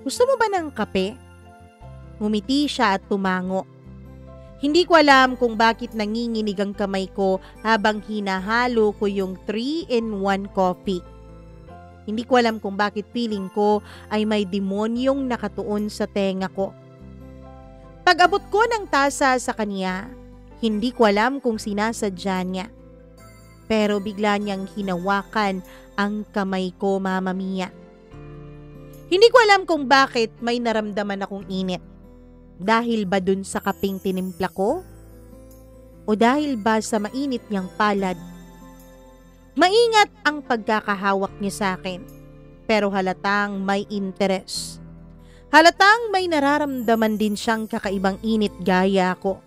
Gusto mo ba ng kape? Ngumiti siya at tumango. Hindi ko alam kung bakit nanginginig ang kamay ko habang hinahalo ko yung 3-in-1 coffee. Hindi ko alam kung bakit feeling ko ay may demonyong nakatuon sa tenga ko. Pag-abot ko ng tasa sa kanya, hindi ko alam kung sinasadya niya. Pero bigla niyang hinawakan ang kamay ko, Mama Mia. Hindi ko alam kung bakit may naramdaman akong init. Dahil ba dun sa kaping tinimpla ko? O dahil ba sa mainit niyang palad? Maingat ang pagkakahawak niya sa akin, pero halatang may interes. Halatang may nararamdaman din siyang kakaibang init gaya ko.